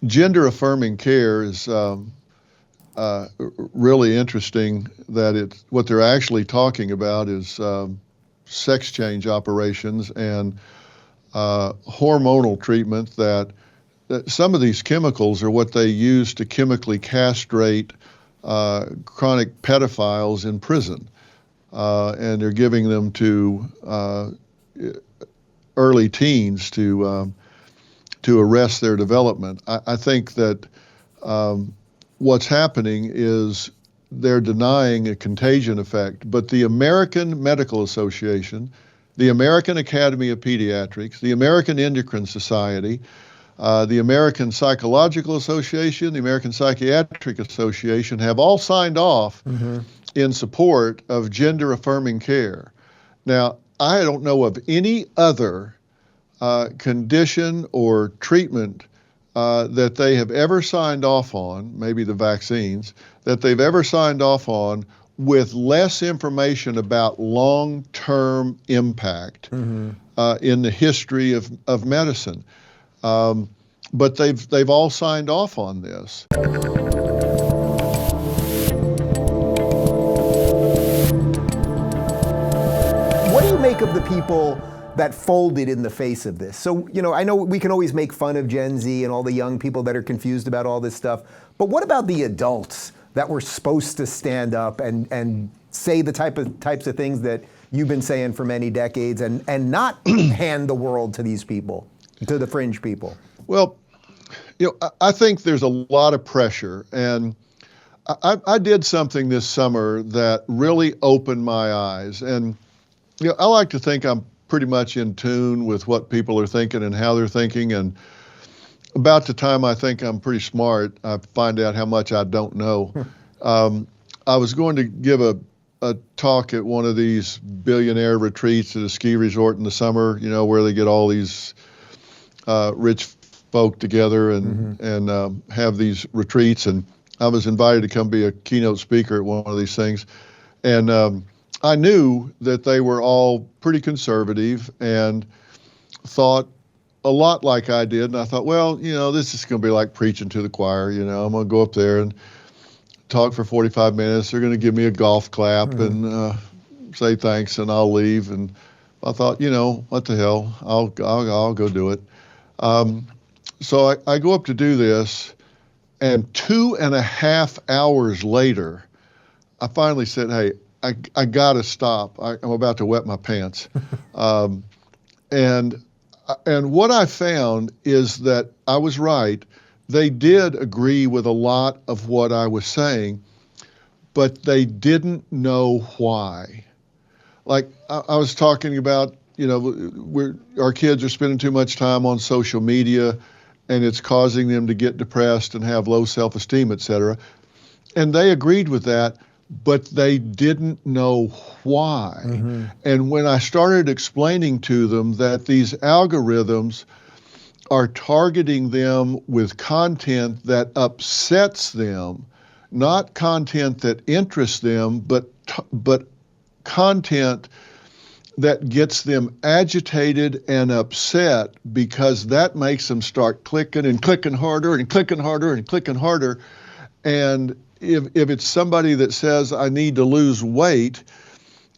gender affirming care is really interesting. That what they're actually talking about is sex change operations and hormonal treatment. That some of these chemicals are what they use to chemically castrate chronic pedophiles in prison, and they're giving them to early teens to arrest their development. I think that what's happening is they're denying a contagion effect, but the American Medical Association, the American Academy of Pediatrics, the American Endocrine Society, the American Psychological Association, the American Psychiatric Association have all signed off in support of gender affirming care. Now, I don't know of any other condition or treatment that they have ever signed off on, maybe the vaccines, that they've ever signed off on with less information about long-term impact in the history of medicine. But they've all signed off on this. What do you make of the people that folded in the face of this? So, I know we can always make fun of Gen Z and all the young people that are confused about all this stuff, but what about the adults that were supposed to stand up and say the types of things that you've been saying for many decades and not hand the world to these people, to the fringe people? Well, I think there's a lot of pressure, and I did something this summer that really opened my eyes. And I like to think I'm pretty much in tune with what people are thinking and how they're thinking. And about the time I think I'm pretty smart, I find out how much I don't know. I was going to give a talk at one of these billionaire retreats at a ski resort in the summer, where they get all these rich folk together and have these retreats. And I was invited to come be a keynote speaker at one of these things. And I knew that they were all pretty conservative and thought a lot like I did. And I thought, well, this is going to be like preaching to the choir. I'm going to go up there and talk for 45 minutes. They're going to give me a golf clap and say thanks, and I'll leave. And I thought, what the hell? I'll go do it. So I go up to do this, and 2.5 hours later, I finally said, hey, I got to stop. I'm about to wet my pants. And what I found is that I was right. They did agree with a lot of what I was saying, but they didn't know why. Like I was talking about, our kids are spending too much time on social media, and it's causing them to get depressed and have low self-esteem, et cetera. And they agreed with that, but they didn't know why. And when I started explaining to them that these algorithms are targeting them with content that upsets them, not content that interests them, but content that gets them agitated and upset, because that makes them start clicking and clicking harder and clicking harder and clicking harder. And if it's somebody that says, I need to lose weight,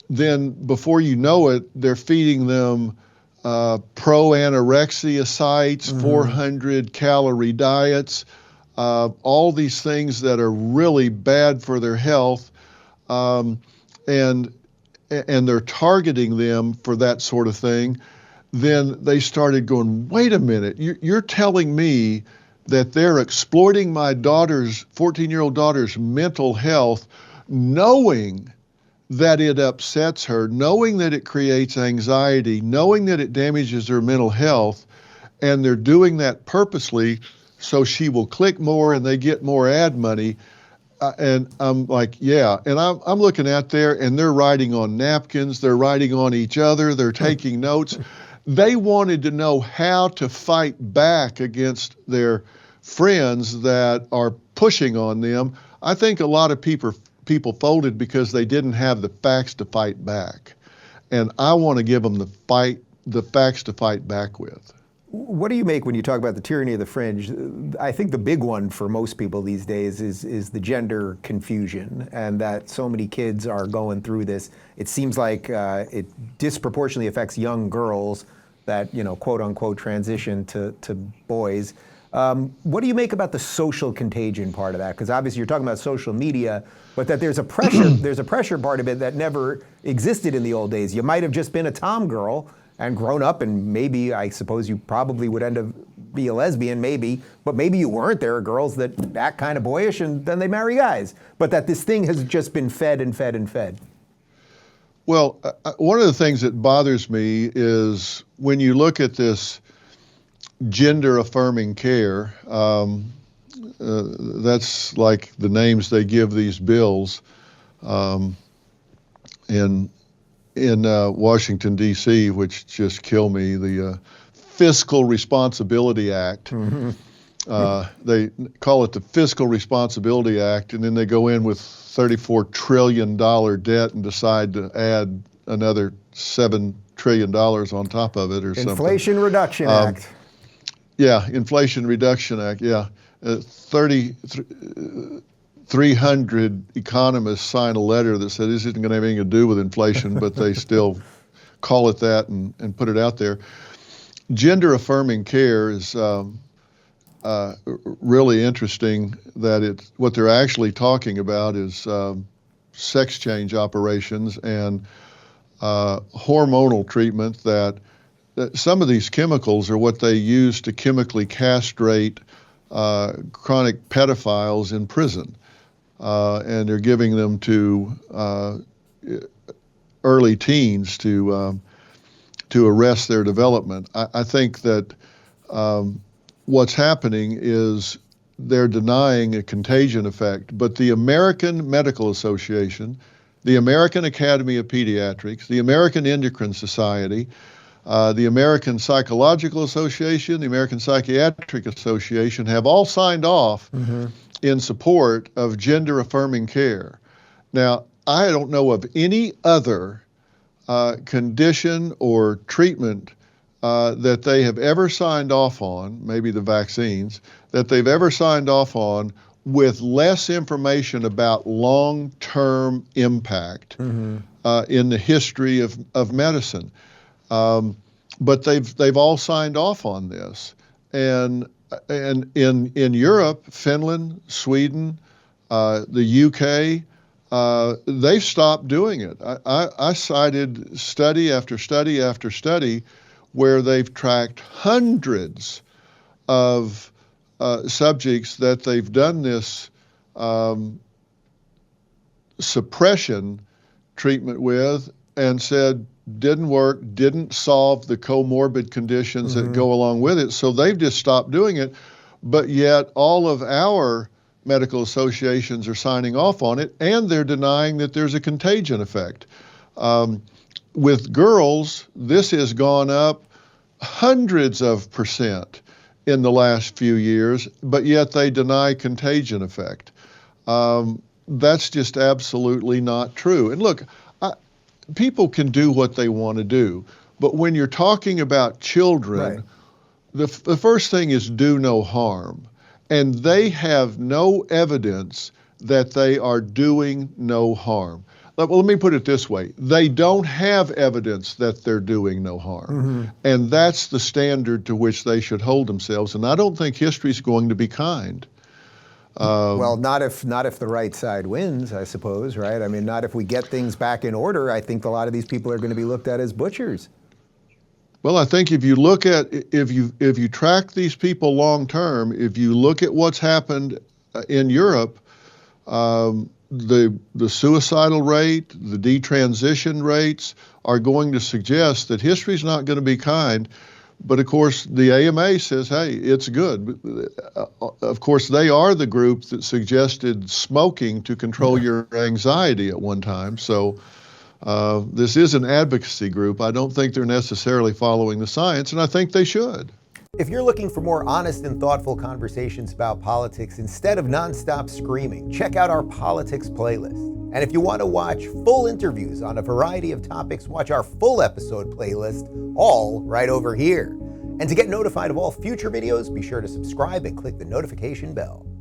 then before you know it, they're feeding them pro-anorexia sites, 400-calorie diets, all these things that are really bad for their health, and they're targeting them for that sort of thing. Then they started going, wait a minute, you're telling me that they're exploiting my 14-year-old daughter's mental health, knowing that it upsets her, knowing that it creates anxiety, knowing that it damages her mental health, and they're doing that purposely so she will click more and they get more ad money. And I'm like, yeah. And I'm looking out there, and they're writing on napkins, they're writing on each other, they're taking notes. They wanted to know how to fight back against their friends that are pushing on them. I think a lot of people folded because they didn't have the facts to fight back. And I want to give them the facts to fight back with. What do you make when you talk about the tyranny of the fringe? I think the big one for most people these days is the gender confusion, and that so many kids are going through this. It seems like it disproportionately affects young girls that, quote unquote, transition to boys. What do you make about the social contagion part of that? Because obviously you're talking about social media, but that there's a pressure part of it that never existed in the old days. You might have just been a tom girl and grown up, and maybe, I suppose you probably would end up be a lesbian, maybe, but maybe you weren't. There are girls that act kind of boyish and then they marry guys. But that this thing has just been fed and fed and fed. Well, one of the things that bothers me is when you look at this gender-affirming care, that's like the names they give these bills in Washington, D.C., which just kill me, the Fiscal Responsibility Act. Mm-hmm. They call it the Fiscal Responsibility Act, and then they go in with $34 trillion debt and decide to add another $7 trillion on top of it or something. Inflation Reduction Act. Yeah, Inflation Reduction Act, yeah. 300 economists signed a letter that said this isn't going to have anything to do with inflation, but they still call it that and put it out there. Gender affirming care is really interesting that what they're actually talking about is sex change operations and hormonal treatment that some of these chemicals are what they use to chemically castrate chronic pedophiles in prison. And they're giving them to early teens to arrest their development. I think that what's happening is they're denying a contagion effect, but the American Medical Association, the American Academy of Pediatrics, the American Endocrine Society, the American Psychological Association, the American Psychiatric Association have all signed off in support of gender-affirming care. Now, I don't know of any other condition or treatment that they have ever signed off on, maybe the vaccines, that they've ever signed off on with less information about long-term impact in the history of medicine. But they've all signed off on this. And in Europe, Finland, Sweden, the UK, they've stopped doing it. I cited study after study after study where they've tracked hundreds of subjects that they've done this suppression treatment with and said didn't work, didn't solve the comorbid conditions that go along with it. So they've just stopped doing it. But yet all of our medical associations are signing off on it, and they're denying that there's a contagion effect. With girls, this has gone up hundreds of percent in the last few years, but yet they deny contagion effect. That's just absolutely not true. And look, people can do what they want to do, but when you're talking about children, the first thing is do no harm. And they have no evidence that they are doing no harm. Well, let me put it this way. They don't have evidence that they're doing no harm. And that's the standard to which they should hold themselves. And I don't think history's going to be kind. Well, not if the right side wins, I suppose, right? I mean, not if we get things back in order. I think a lot of these people are going to be looked at as butchers. Well, I think if you look at, if you track these people long term, if you look at what's happened in Europe, the suicidal rate, the detransition rates are going to suggest that history's not going to be kind. But of course, the AMA says, hey, it's good. Of course, they are the group that suggested smoking to control your anxiety at one time. So this is an advocacy group. I don't think they're necessarily following the science, and I think they should. If you're looking for more honest and thoughtful conversations about politics instead of nonstop screaming, check out our politics playlist. And if you want to watch full interviews on a variety of topics, watch our full episode playlist, all right over here. And to get notified of all future videos, be sure to subscribe and click the notification bell.